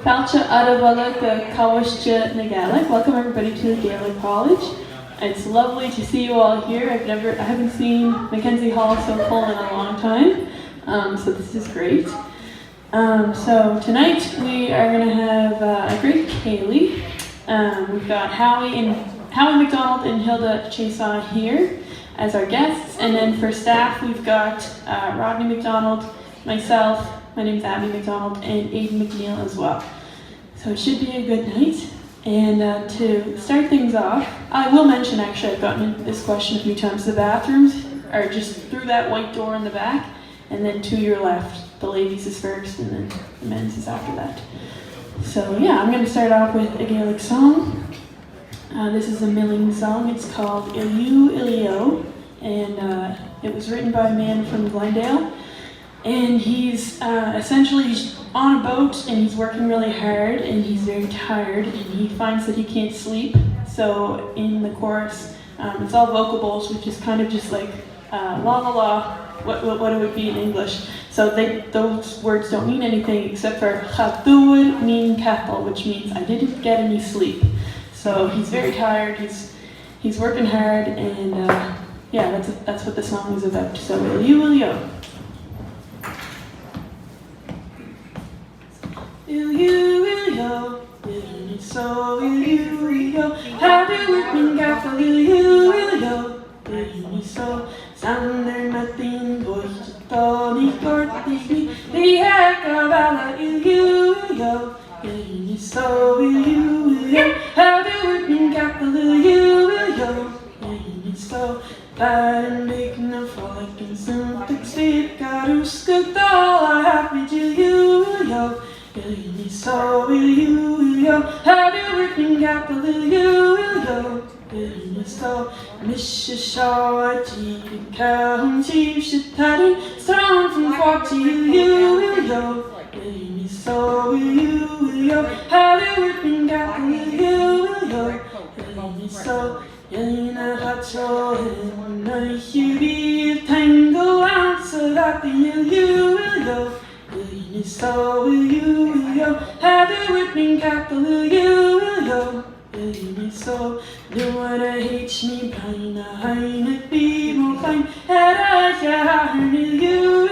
Falcha Adavala Kawashcha na Gaelic. Welcome everybody to the Gaelic College. It's lovely to see you all here. I haven't seen Mackenzie Hall so full in a long time, so this is great. So tonight we are going to have a great Ceilidh. We've got Howie MacDonald and Hilda Chiasson here as our guests, and then for staff we've got Rodney MacDonald, myself, my name's Abby MacDonald, and Aidan Mcneil as well. So it should be a good night. And to start things off, I will mention, actually, I've gotten this question a few times. The bathrooms are just through that white door in the back, and then to your left. The ladies is first, and then the men's is after that. So yeah, I'm going to start off with a Gaelic song. This is a milling song. It's called Ilyu Ilio, and it was written by a man from Glendale. And he's essentially on a boat, and he's working really hard, and he's very tired, and he finds that he can't sleep. So in the chorus, it's all vocal bowls, which is kind of just like la la la, what it would be in English. So those words don't mean anything except for chatuid mean cattle, which means I didn't get any sleep. So he's very tired. He's working hard, and yeah, that's what the song is about. So Ilyu. Ilyu, so Ilyu, how do we bring out the Ilyu, so Sander Martin, Boys, Tony, Cortini, the Hakabala, Ilyu, so Ilyu, how do we bring out the Ilyu, so Bad make no frolic and soon to sleep, Garuska, all I have to you. So Ilyu, how do we bring out the Ilyu? So Misha Shaw, Chief, Calhoun, Chief, Shitari, strong from 40 Ilyu. So Ilyu, how do we bring out the Ilyu? So Yelena Hacho, and Nahiri, Tango, answer that the Ilyu. So Ilyu, how do we bring out the Ilyu? So do what I hate me, Pina, Heine, be more fine, had I had Ilyu.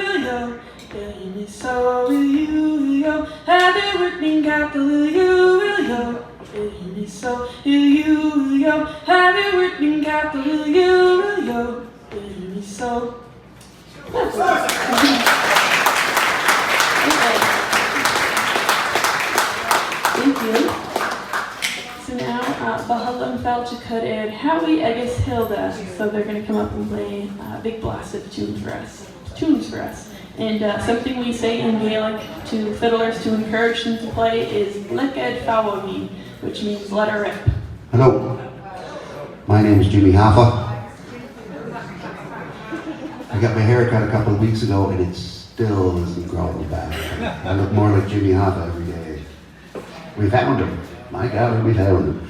So Ilyu, how do we bring out the Ilyu? So Ilyu, how do we bring out the Ilyu? So thank you. So now, Bahalam Falchakut and Howie, I guess Hilda. So they're going to come up and play a big blast of tunes for us. And something we say in Gaelic to fiddlers to encourage them to play is Leked Fawami, which means let her rip. Hello, my name is Jimmy Hoffa. I got my hair cut a couple of weeks ago, and it still isn't growing back. I look more like Jimmy Hoffa every day. We found him. My God, we found him.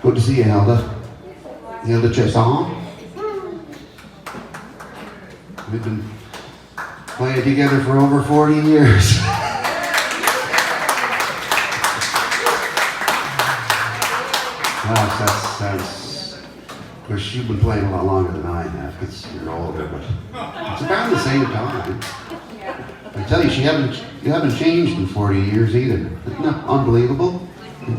Good to see you, Hilda. Hilda Chiasson. We've been playing together for over 40 years. Gosh, that sounds... Of course, you've been playing a lot longer than I have, because you're older, but it's about the same time. I tell you, you haven't changed in 40 years either. Isn't that unbelievable?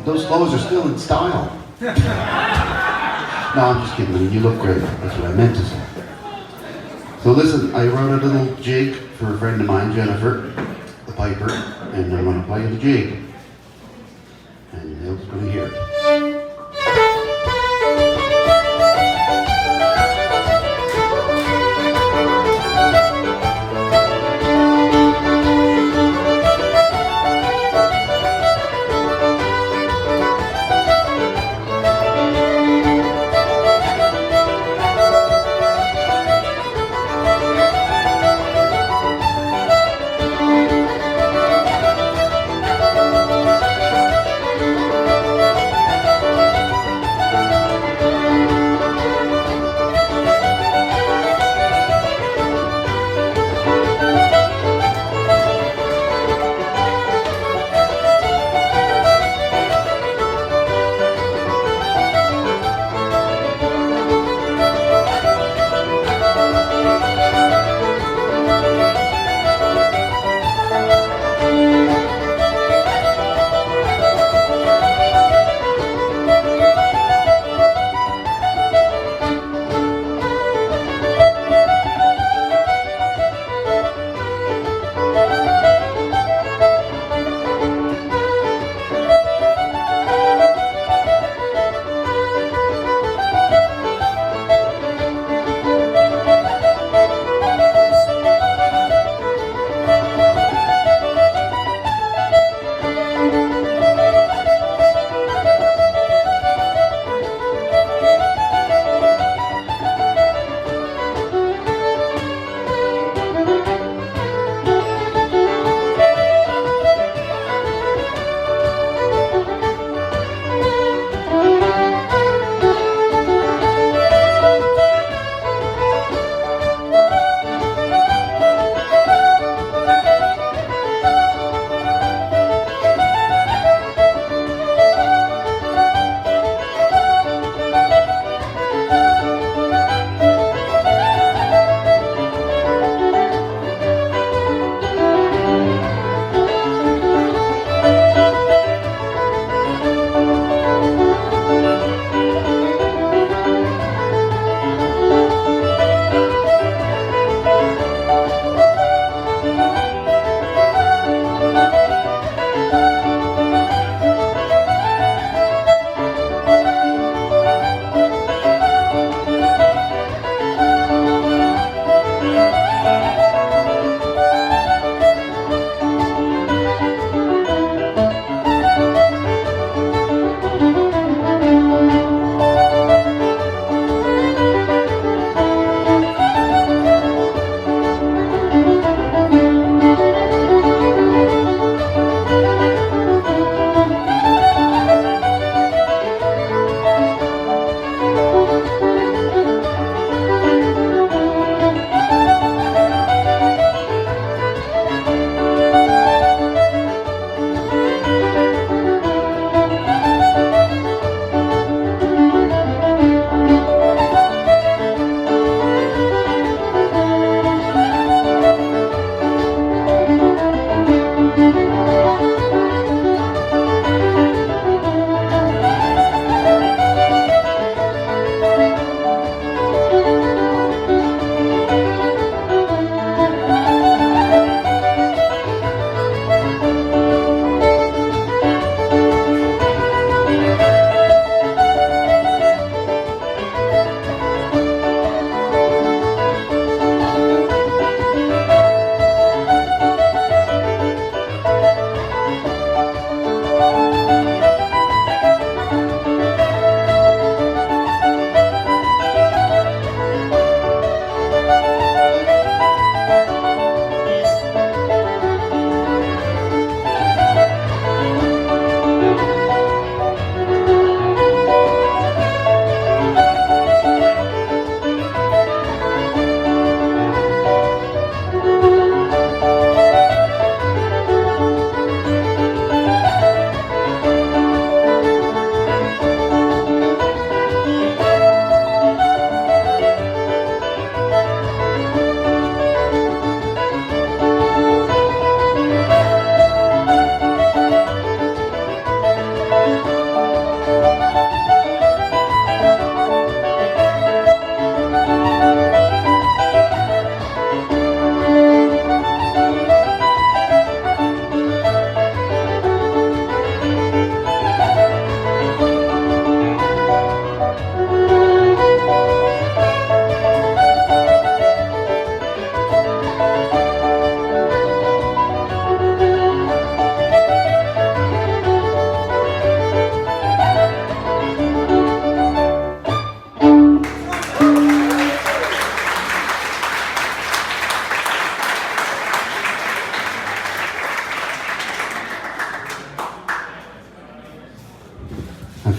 Those clothes are still in style. No, I'm just kidding. You look great. That's what I meant to say. So listen, I wrote a little jig for a friend of mine, Jennifer, the piper, and I'm going to play the jig. And Hilda's going to hear it.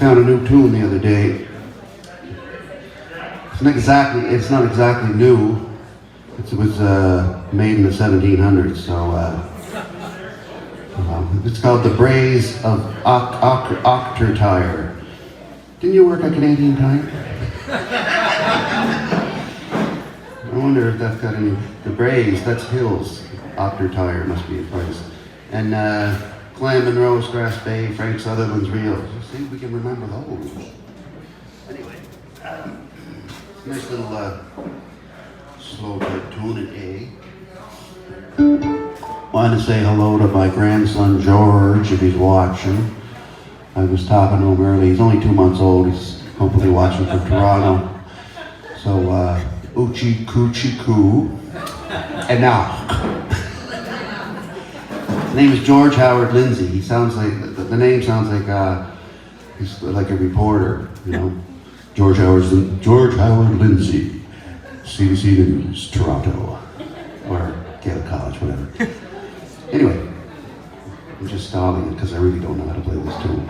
found a new tune the other day. It's not exactly new. It was made in the 1700s, so it's called The Braes of Ochtertyre. Didn't you work at Canadian Tire? I wonder if that's got any. The Braes, that's hills. Ochtertyre must be a place. And Clan Monroe's Grass Bay, Frank Sutherland's Reel. See if we can remember those. Anyway, nice little slow type tune at A. Wanted to say hello to my grandson George if he's watching. I was talking to him early. He's only 2 months old. He's hopefully watching from Toronto. So, Uchi Coochie Coo. And now. His name is George Howard Lindsay. He sounds like, the name sounds like, he's like a reporter, you know. George Howard Lindsay, CBC News, Toronto, or Gaelic College, whatever. Anyway, I'm just stalling it because I really don't know how to play this tune.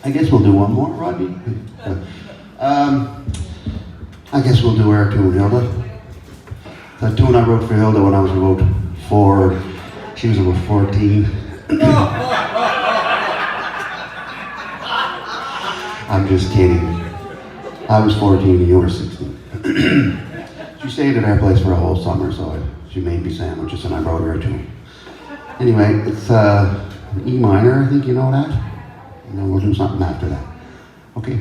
I guess we'll do one more, Rodney. I guess we'll do our tune, Hilda. That tune I wrote for Hilda when I was about 4. She was about 14. I'm just kidding. I was 14 and you were 16. She stayed at our place for a whole summer, so she made me sandwiches and I wrote her a tune. Anyway, it's E minor, I think you know that? And then we'll do something after that. Okay?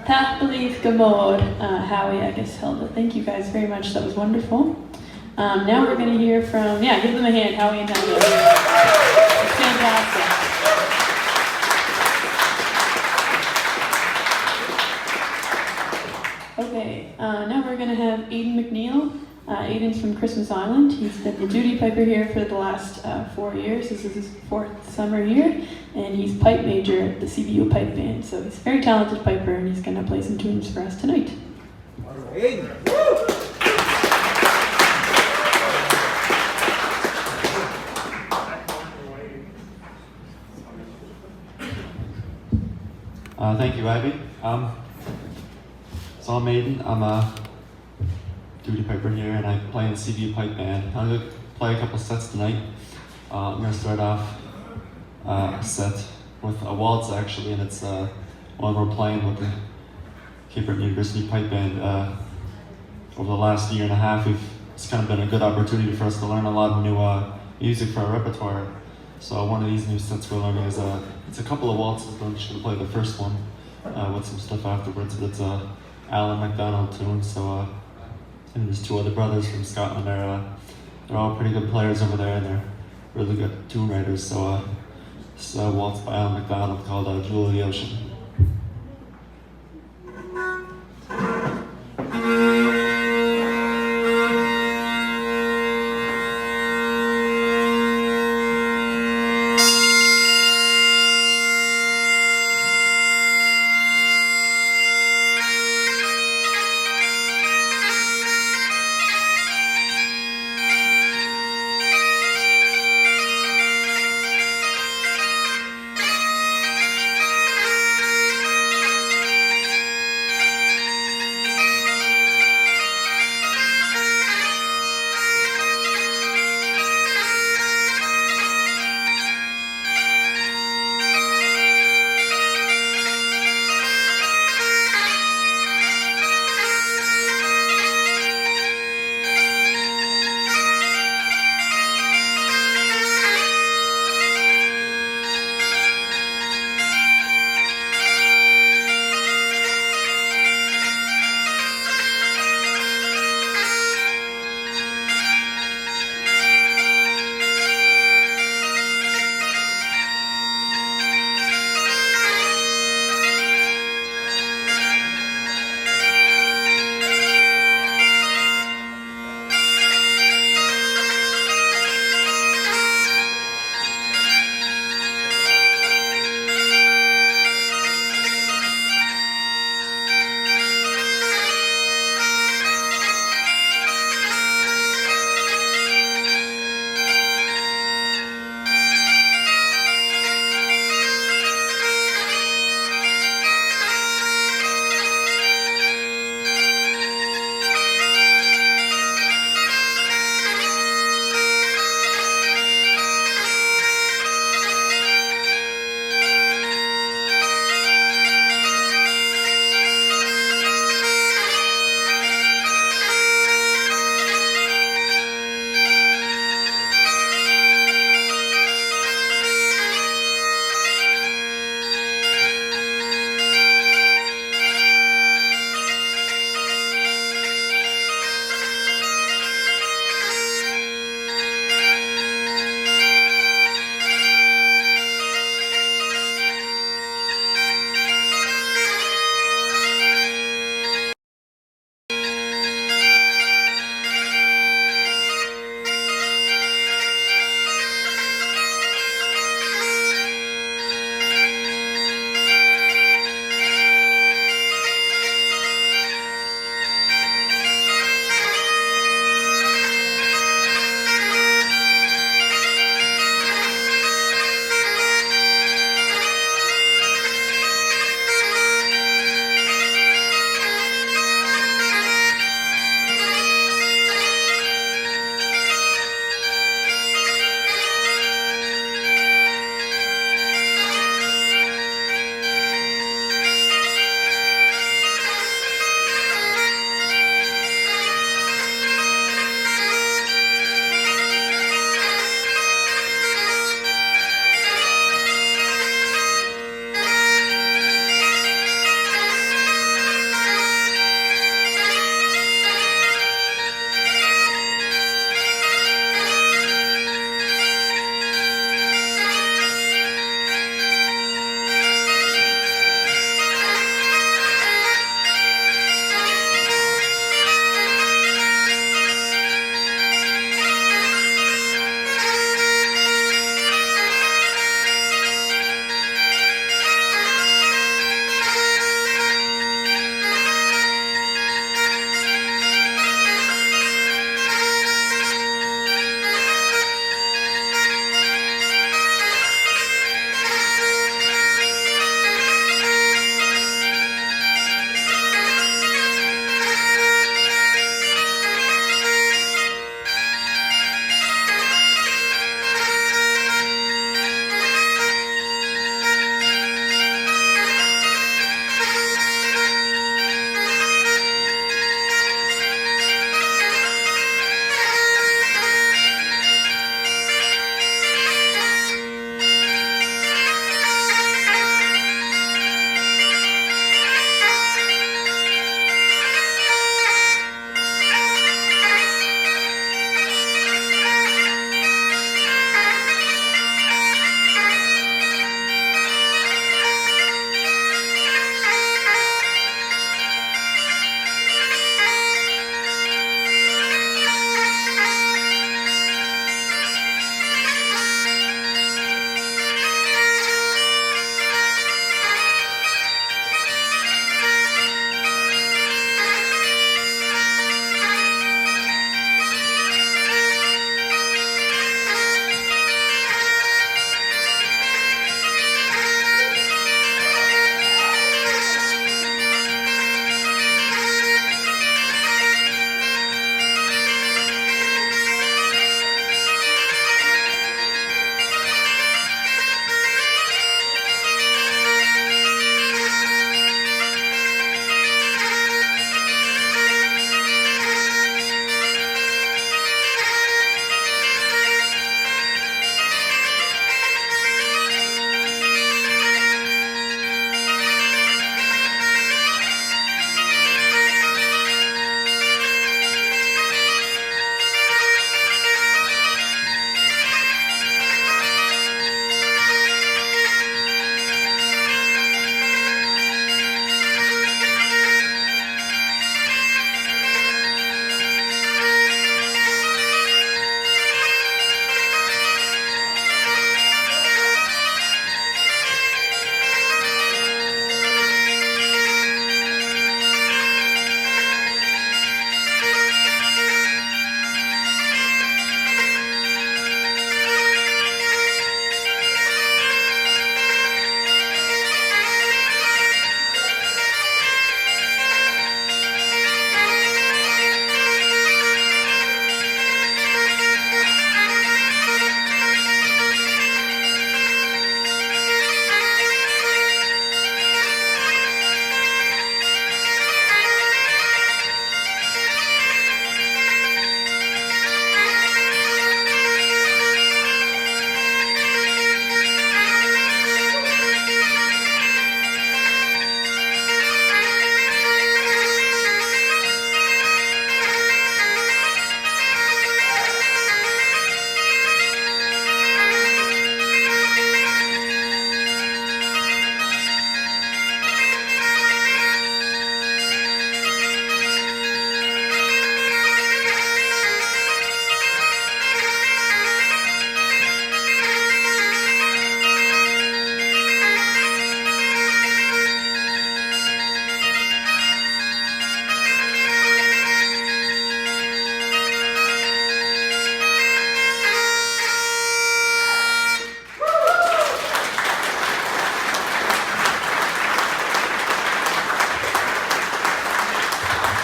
Tap Belief Gamod, Howie, I guess Hilda. Thank you guys very much. That was wonderful. Now we're going to hear from, give them a hand, Howie and Hilda. It's fantastic. Okay, now we're going to have Aidan Mcneil. Aidan's from Christmas Island. He's been the duty piper here for the last 4 years. This is his 4th summer here, and he's pipe major at the CBU pipe band. So he's a very talented piper, and he's going to play some tunes for us tonight. Aidan. Thank you, Abby. So I'm Aidan. I'm a duty piper here, and I play in the CBU pipe band. I'm going to play a couple sets tonight. I'm going to start off a set with a waltz, actually, and it's one we're playing with the Cape Breton University pipe band. Over the last year and a half, it's kind of been a good opportunity for us to learn a lot of new music for our repertoire. So one of these new sets we're learning is it's a couple of waltzes. I'm just going to play the first one with some stuff afterwards. But it's a Aidan McDonald tune. So and there's 2 other brothers from Scotland. They're all pretty good players over there, and they're really good tune writers. So it's a waltz by Aidan McDonald called Jewel of the Ocean.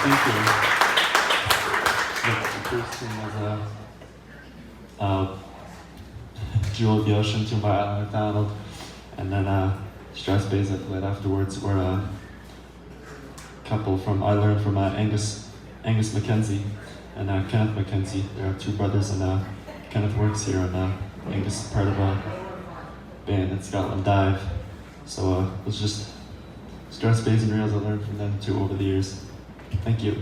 The first tune was Jewel of the Ocean, tune by Aidan McDonald, and then Stress Bass I played afterwards were a couple from I learned from Angus Mackenzie and Kenneth Mackenzie. They are two brothers, and Kenneth works here, and Angus is part of a band at Scotland Dive. So it was just Stress Bass and reels I learned from them too over the years. Thank you.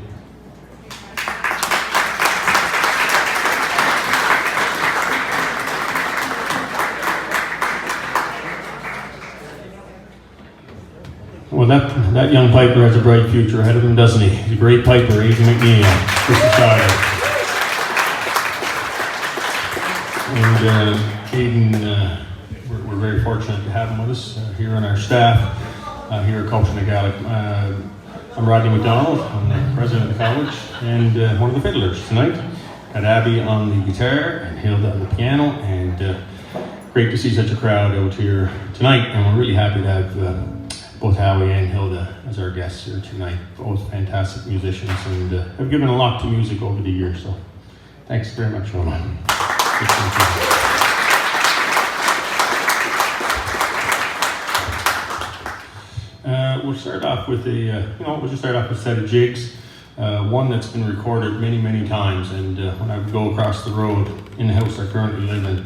Well, that young piper has a bright future ahead of him, doesn't he? He's a great piper, Aidan Mcneil, just decided. And Aidan, we're very fortunate to have him with us here on our staff here at Culture Gaelic. I'm Rodney MacDonald. I'm the president of the college and one of the fiddlers tonight. Got Abby on the guitar and Hilda on the piano, and great to see such a crowd out here tonight. And we're really happy to have both Howie and Hilda as our guests here tonight. Both fantastic musicians and have given a lot to music over the years. So thanks very much, Roman. We'll start off with a set of jigs. One that's been recorded many times, and when I would go across the road in the house I currently live in,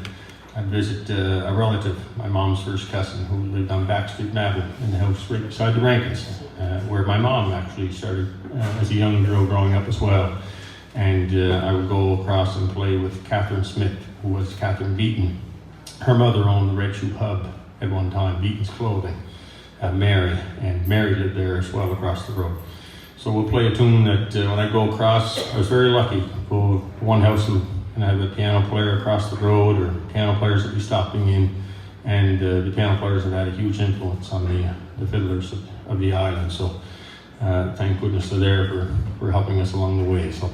I'd visit a relative, my mom's first cousin, who lived on Backstreet Mabel in the house right beside the Rankins, where my mom actually started as a young girl growing up as well. And I would go across and play with Catherine Smith, who was Catherine Beaton. Her mother owned the Red Shoe Pub at one time, Beaton's Clothing, Mary, and Mary lived there as well across the road. So we'll play a tune that when I go across, I was very lucky to go to one house and have a piano player across the road, or piano players that be stopping in, and the piano players have had a huge influence on the fiddlers of the island. So thank goodness they're there for helping us along the way. So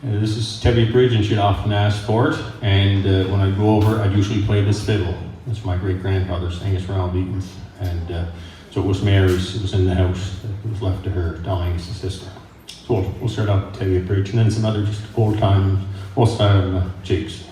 this is Tevye Bridge, and she'd often ask for it, and when I go over, I'd usually play this fiddle. It's my great-grandfather's, Angus Beaton's, and so it was Mary's. It was in the house. It was left to her, dying as a sister. So we'll start out with Tevye Bridge, and then some other just old-time, old-style jigs.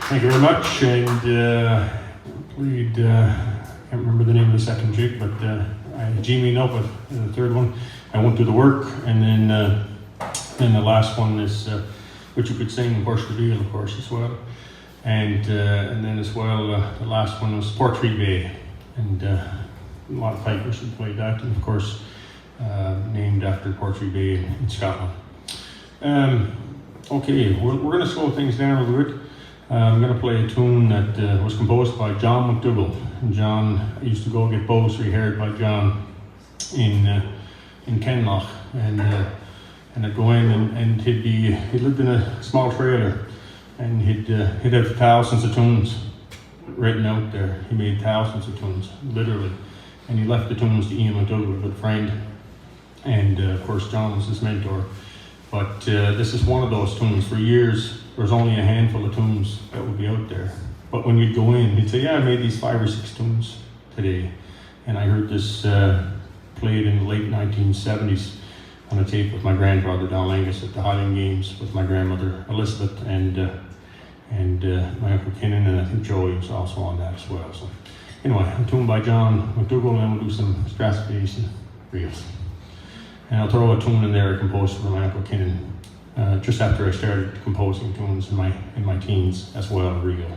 Thank you very much. And played, can't remember the name of the second jig, but I G-mean up with the third one. I won't do the work, and then the last one is, which you could sing, Burst Reveal, of course, as well. And then as well, the last one was Portree Bay, and a lot of pipers who played that, and of course, named after Portree Bay in Scotland. Okay, we're going to slow things down a little bit. I'm going to play a tune that was composed by John McDougall. And John, I used to go get bows reheared by John in Kenloch, and I'd go in and he lived in a small trailer, and he'd have thousands of tunes written out there. He made thousands of tunes, literally, and he left the tunes to Ian McDougall, a good friend, and of course John was his mentor. But this is one of those tunes. For years, there was only a handful of tunes that would be out there. But when you'd go in, he'd say, yeah, I made these 5 or 6 tunes today. And I heard this played in the late 1970s on a tape with my grandfather, Don Angus, at the Highland Games with my grandmother, Elizabeth, and my Uncle Kinnan, and I think Joey was also on that as well. So anyway, a tune by John McDougall, and then we'll do some Strasbourg and reels. And I'll throw a tune in there I composed for my Uncle Kinnan just after I started composing tunes in my teens as well, real.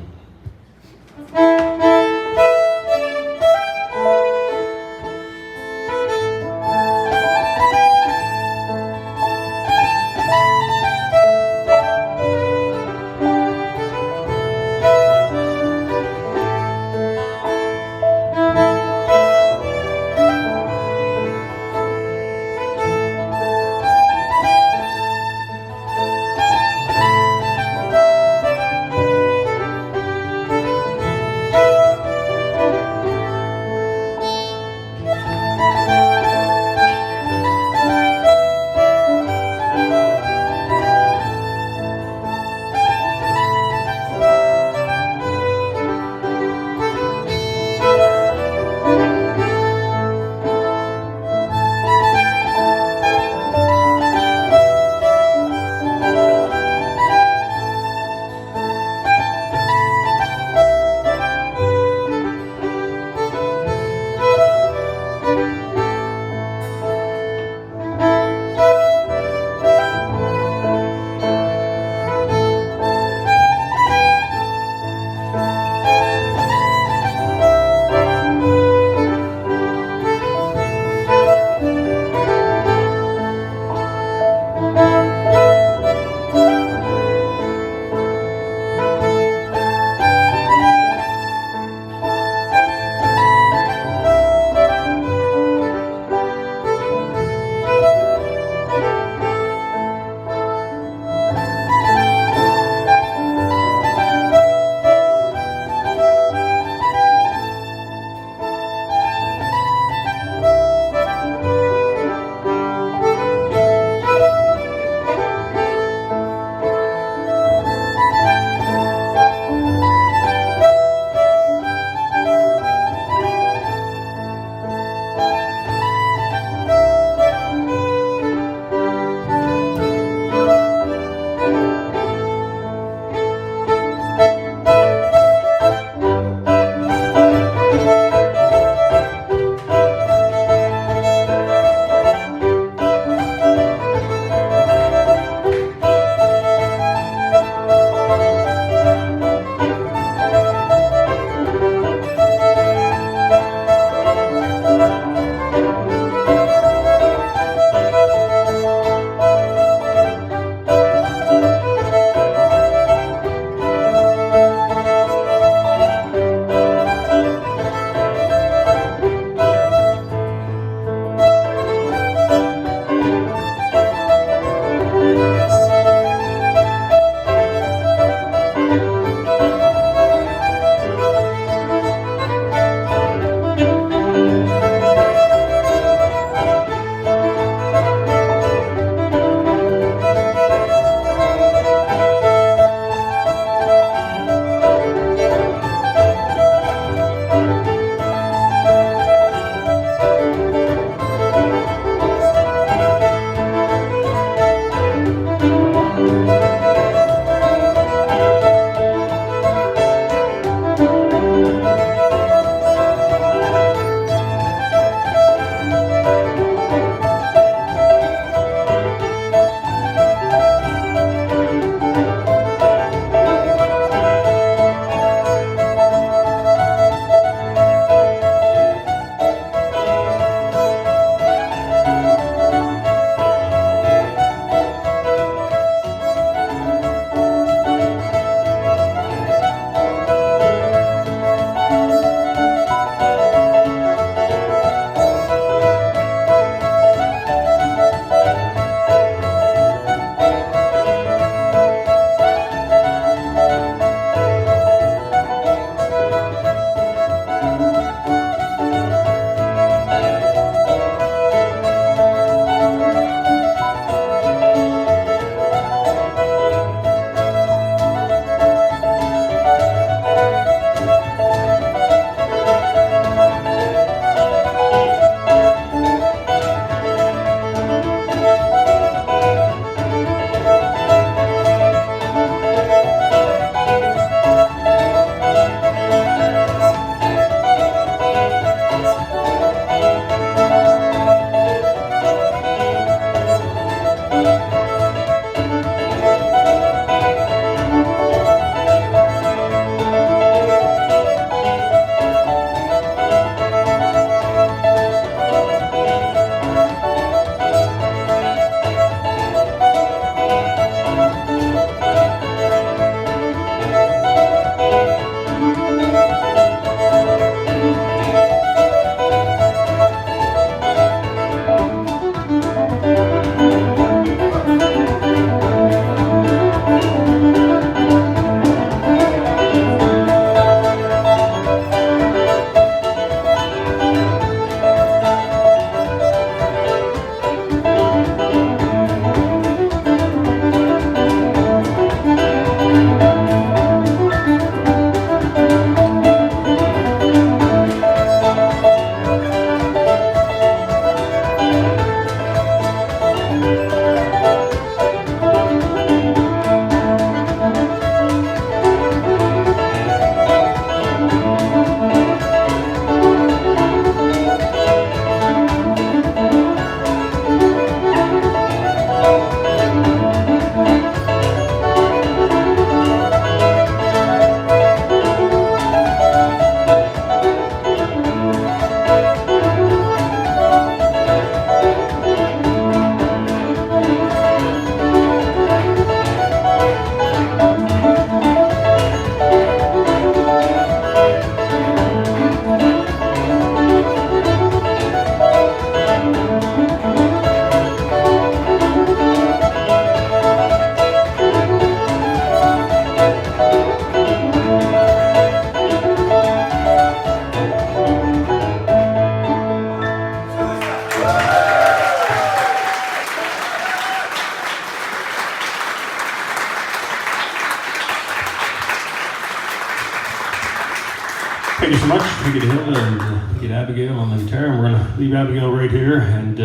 Thank you so much. Thank you to Hilda and thank you to Abigail on the guitar. And we're going to leave Abigail right here and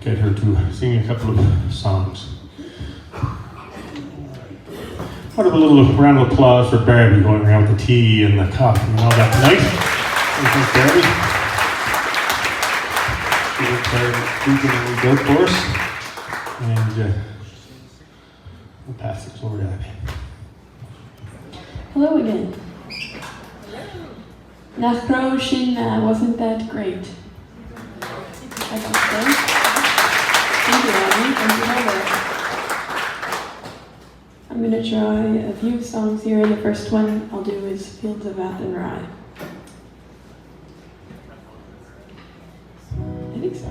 get her to sing a couple of songs. What a little round of applause for Barbie going around with the tea and the coffee and all that tonight. Thanks, Barbie. She worked hard weekend for us. And we'll pass this over to Abby. Hello again. Nach Roshin wasn't that great, I don't say. Thank you, Abby. Thank you, Hilda. I'm going to try a few songs here. The first one I'll do is Fields of Athen Rye. I think so.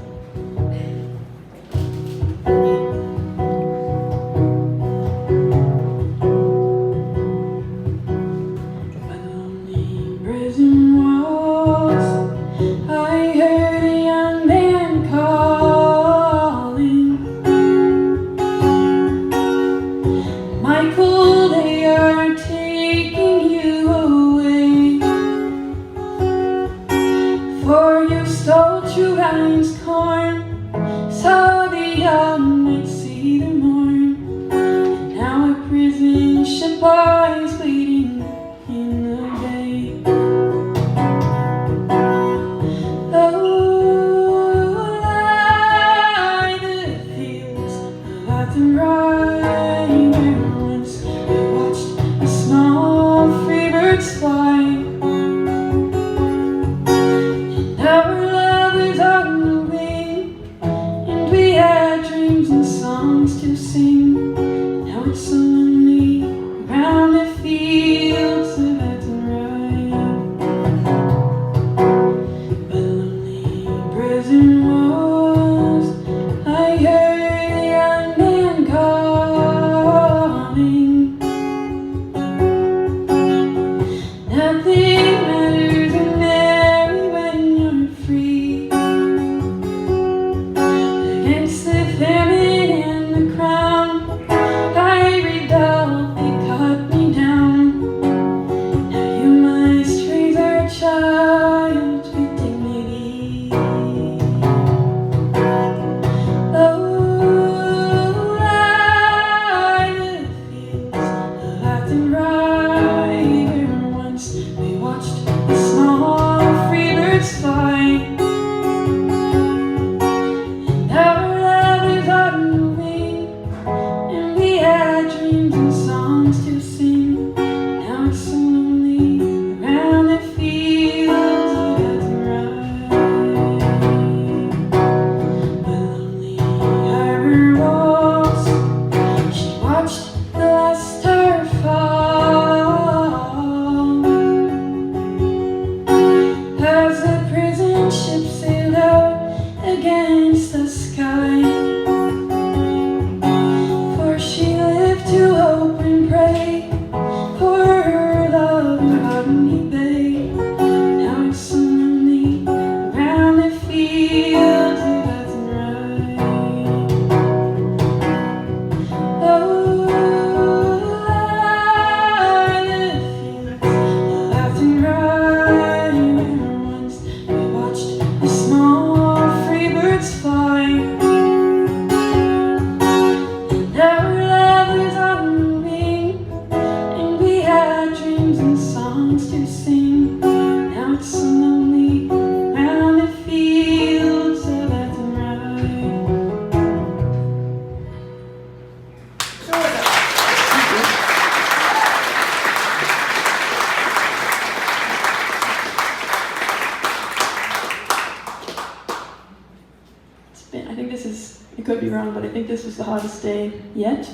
Could be wrong, but I think this was the hottest day yet.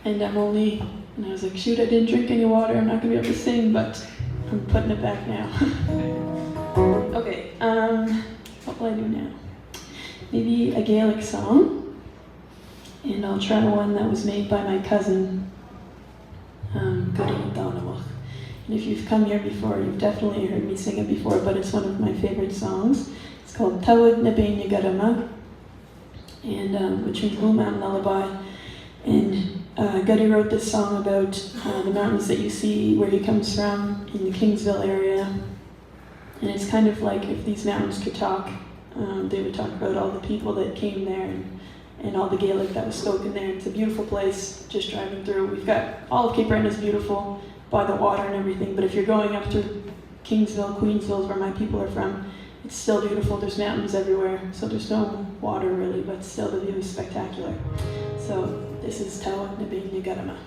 And and I was like, shoot, I didn't drink any water, I'm not gonna be able to sing, but I'm putting it back now. Okay, what will I do now? Maybe a Gaelic song, and I'll try one that was made by my cousin, MacDonald. And if you've come here before, you've definitely heard me sing it before, but it's one of my favorite songs. It's called Tevye Bridge, and which means Blue Mountain Lullaby. And Gutty wrote this song about the mountains that you see where he comes from in the Kingsville area. And it's kind of like if these mountains could talk, they would talk about all the people that came there and all the Gaelic that was spoken there. It's a beautiful place, just driving through. We've got, all of Cape Breton is beautiful by the water and everything, but if you're going up through Kingsville, Queensville is where my people are from, it's still beautiful. There's mountains everywhere, so there's no water really, but still the view is spectacular. So this is Tawa Nabi Nugadama.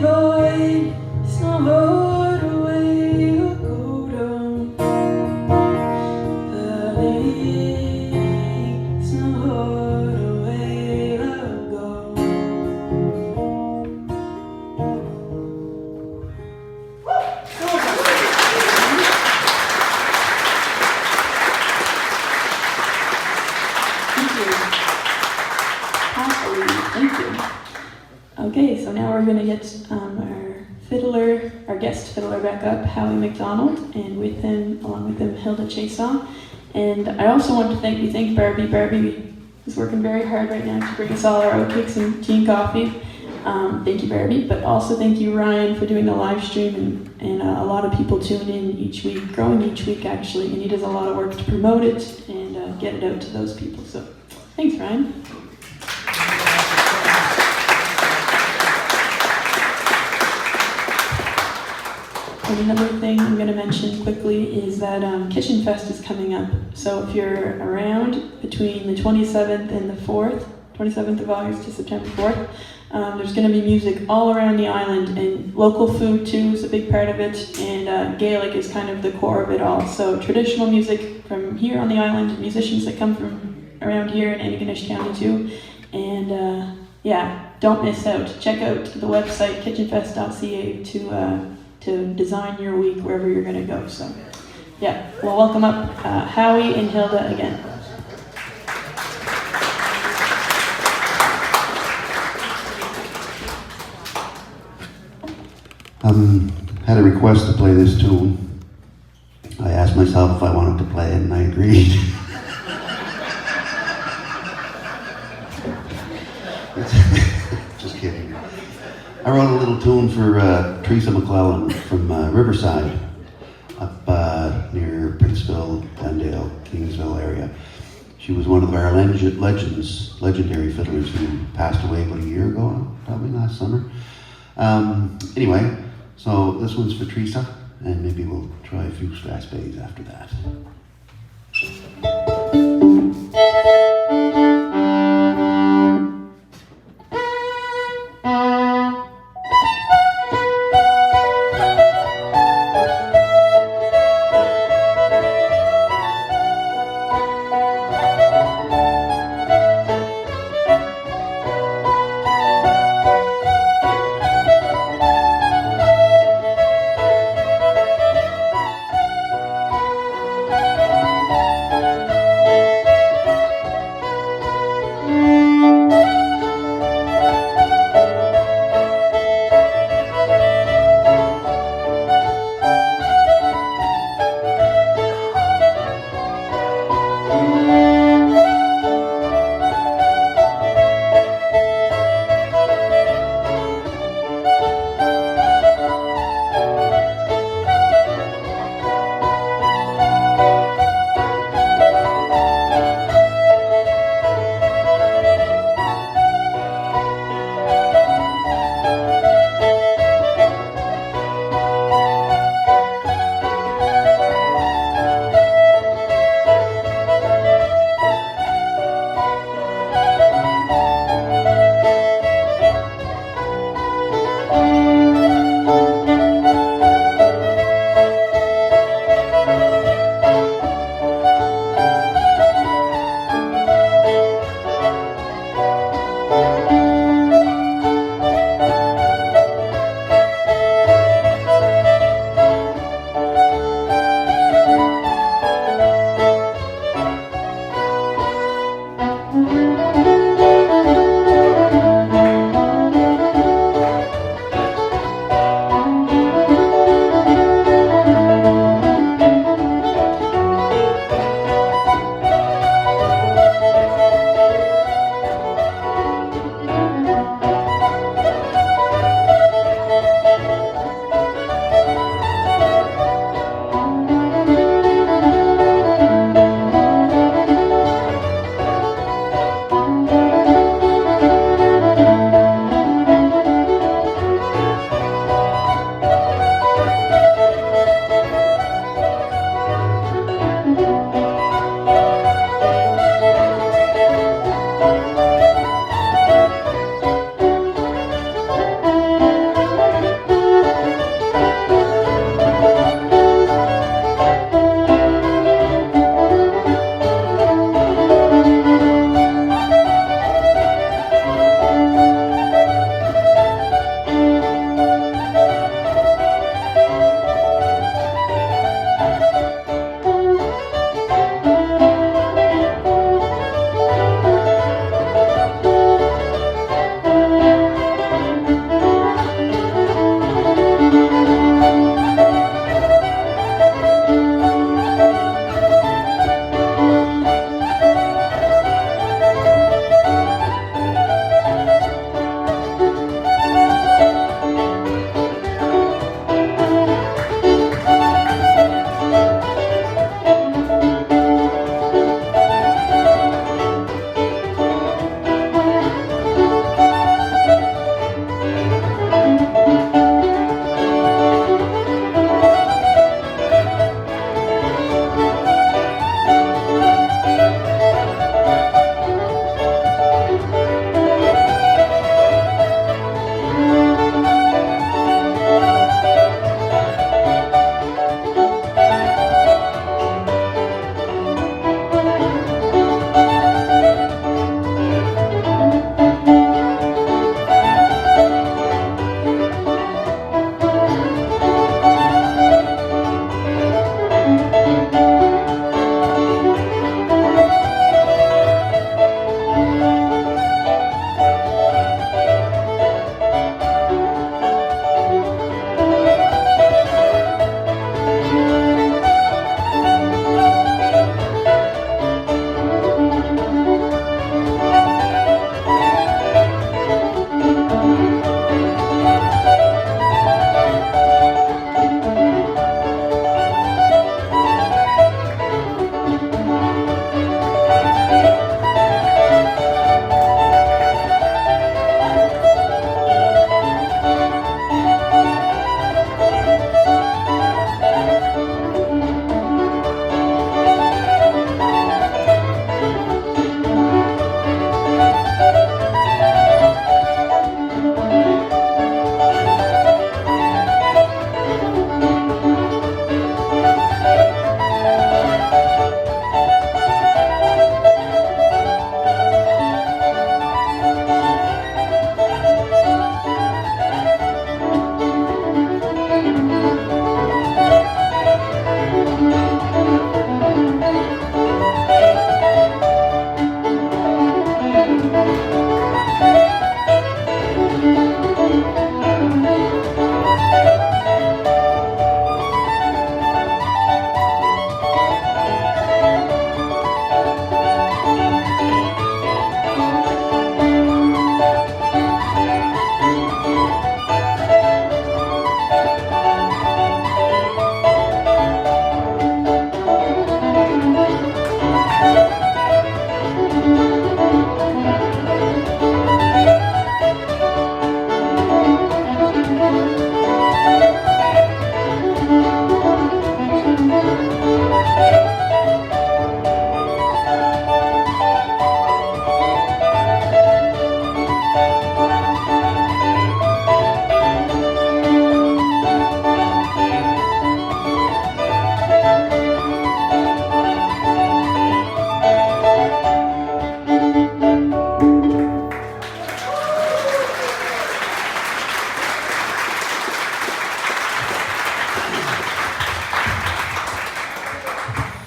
Boy going to get our guest fiddler back up, Howie MacDonald, and along with him, Hilda Chiasson. And I also want to thank Barbie. Barbie is working very hard right now to bring us all our oatcakes and tea and coffee. Thank you, Barbie. But also thank you, Ryan, for doing the live stream, and a lot of people tune in each week, growing each week actually, and he does a lot of work to promote it and get it out to those people. So thanks, Ryan. And another thing I'm going to mention quickly is that Kitchen Fest is coming up. So if you're around between the 27th and the 4th, 27th of August to September 4th, there's going to be music all around the island, and local food too is a big part of it, and Gaelic is kind of the core of it all. So traditional music from here on the island, musicians that come from around here in Antigonish County too, and don't miss out. Check out the website kitchenfest.ca to design your week wherever you're going to go. So we'll welcome up Howie and Hilda again. Had a request to play this tune. I asked myself if I wanted to play it, and I agreed. Just kidding. I wrote a little tune for Teresa McClellan from Riverside, up near Princeville, Glendale, Kingsville area. She was one of our legendary fiddlers who passed away about a year ago, probably last summer. Anyway, so this one's for Teresa, and maybe we'll try a few Strasbays after that.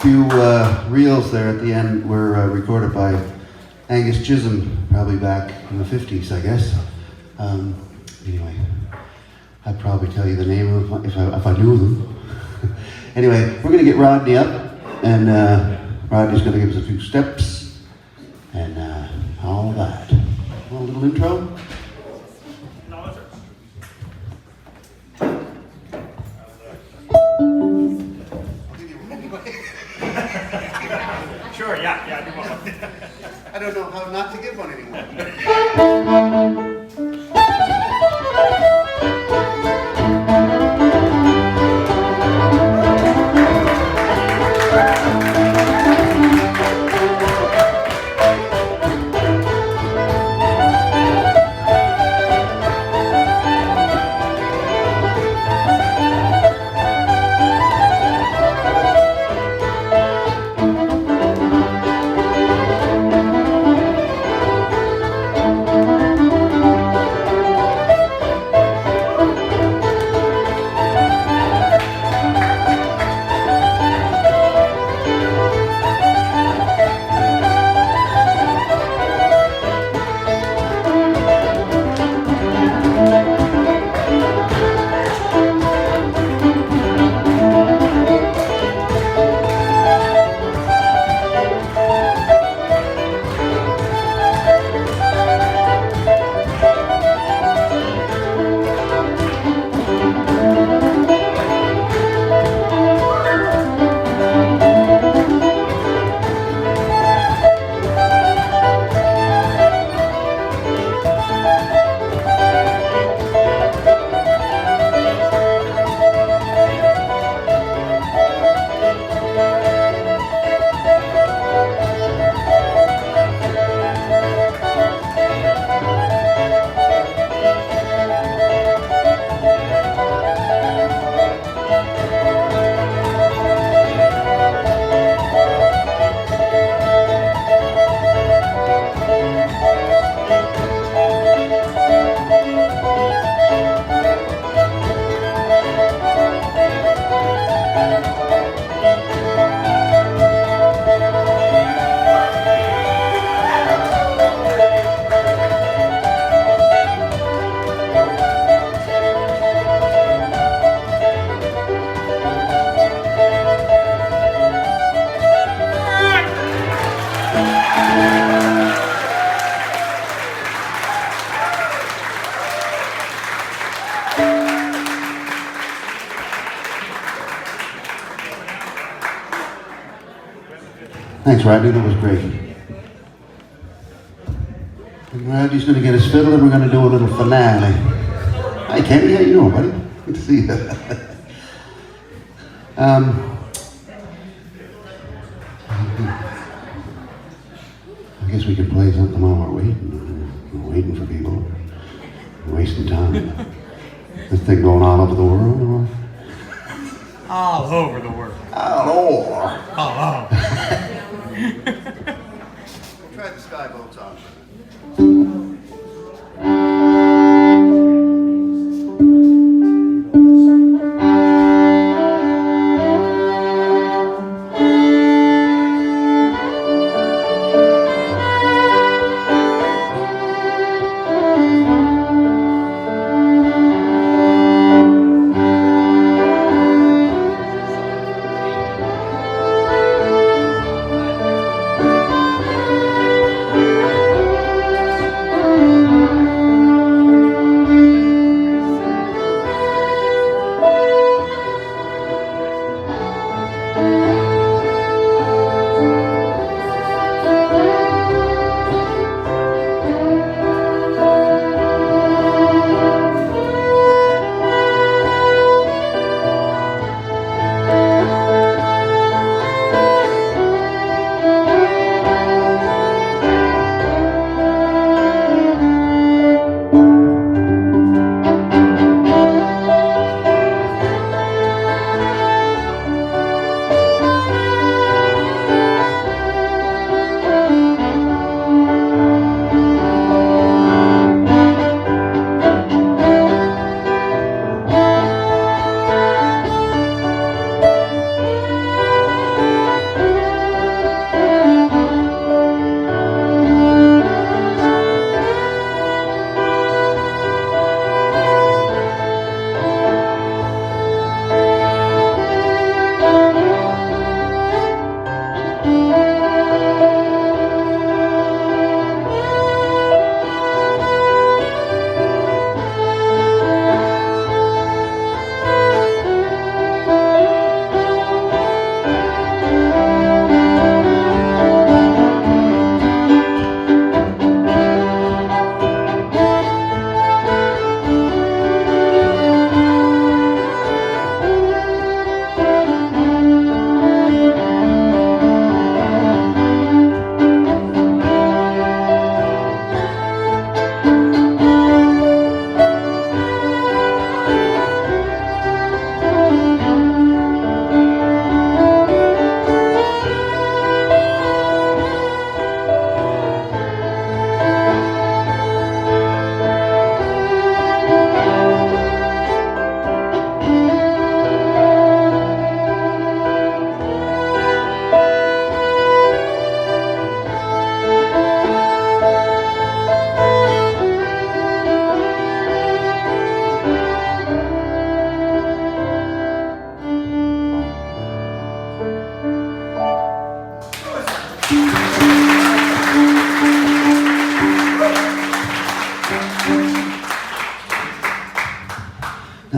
few reels there at the end were recorded by Angus Chisholm, probably back in the 50s, I guess. Anyway, I'd probably tell you the name of them if I knew them. Anyway, we're going to get Rodney up, and Rodney's going to give us a few steps, and all of that. Want a little intro? Sure, yeah, do one. I don't know how not to give one anymore. Thanks, Rodney, that was great. And Rodney's going to get his fiddle and we're going to do a little finale. Hi, Kenny, how you doing, buddy? Good to see you. I guess we can play something while we're waiting. We're waiting for people. We're wasting time. This thing going all over the world, or what? All over the world. All over. Oh. We'll try the sky boats on.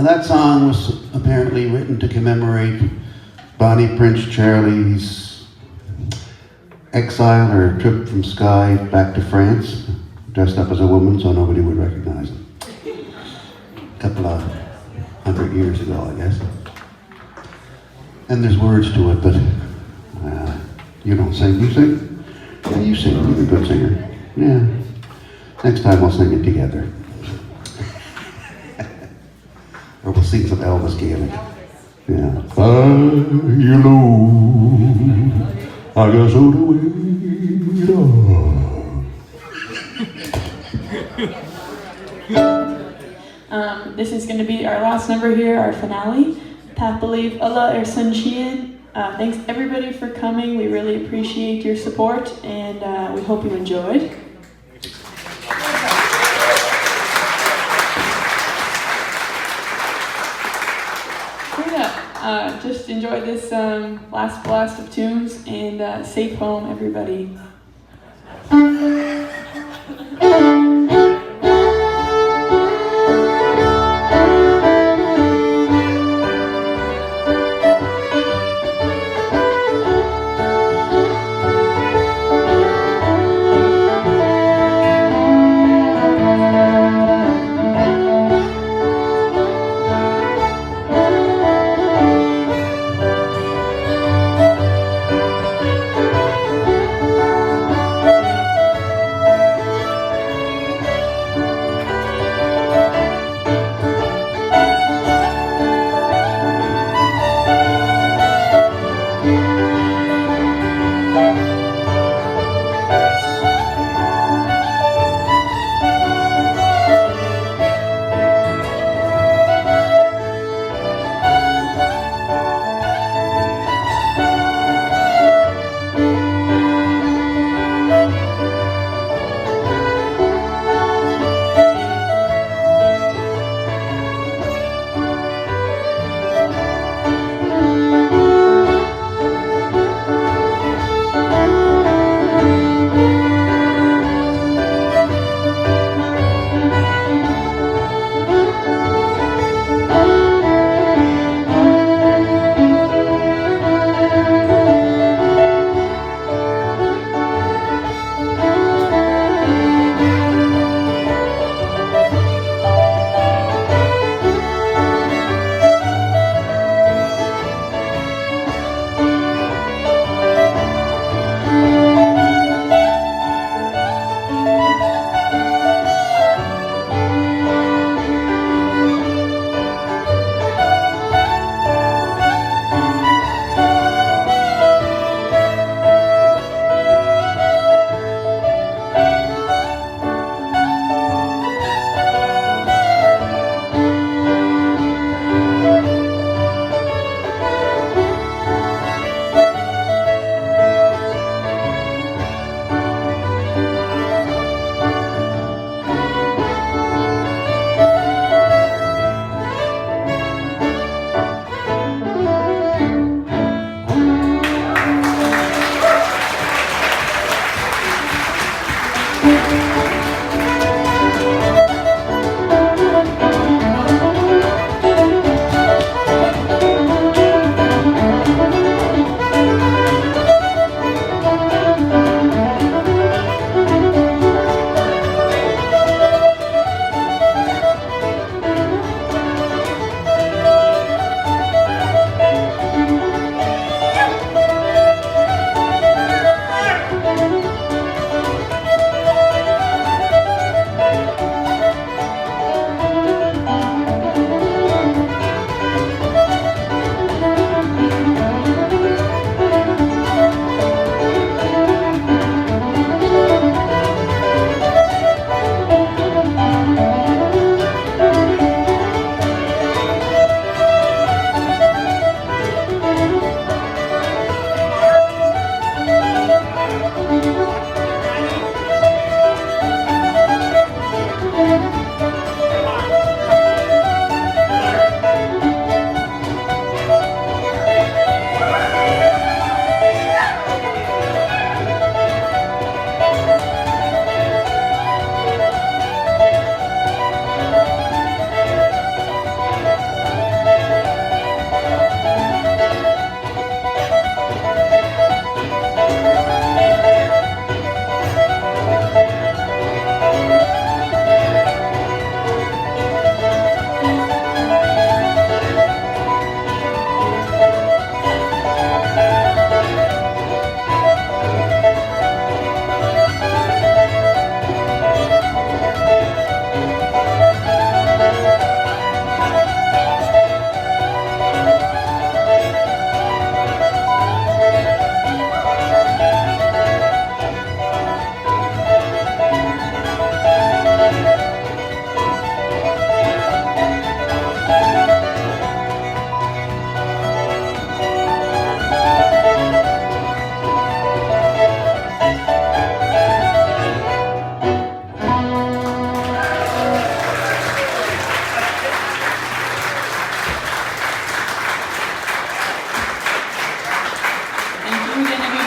that song was apparently written to commemorate Bonnie Prince Charlie's exile or trip from Skye back to France, dressed up as a woman so nobody would recognize him. A couple of 100 years ago, I guess. And there's words to it, but you don't sing. You sing? Yeah, you sing. You're a good singer. Yeah. Next time we'll sing it together. Or we'll sing some Elvis Gaelic. Yeah. You know, I got so to wait This is going to be our last number here, our finale. Ta believe Allah er sun Sheehan. Thanks everybody for coming. We really appreciate your support, and we hope you enjoyed. Just enjoy this last blast of tunes, and safe home, everybody.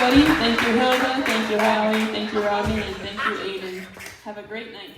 everybody. Thank you, Hilda. Thank you, Howie. Thank you, Robin. And thank you, Aidan. Have a great night.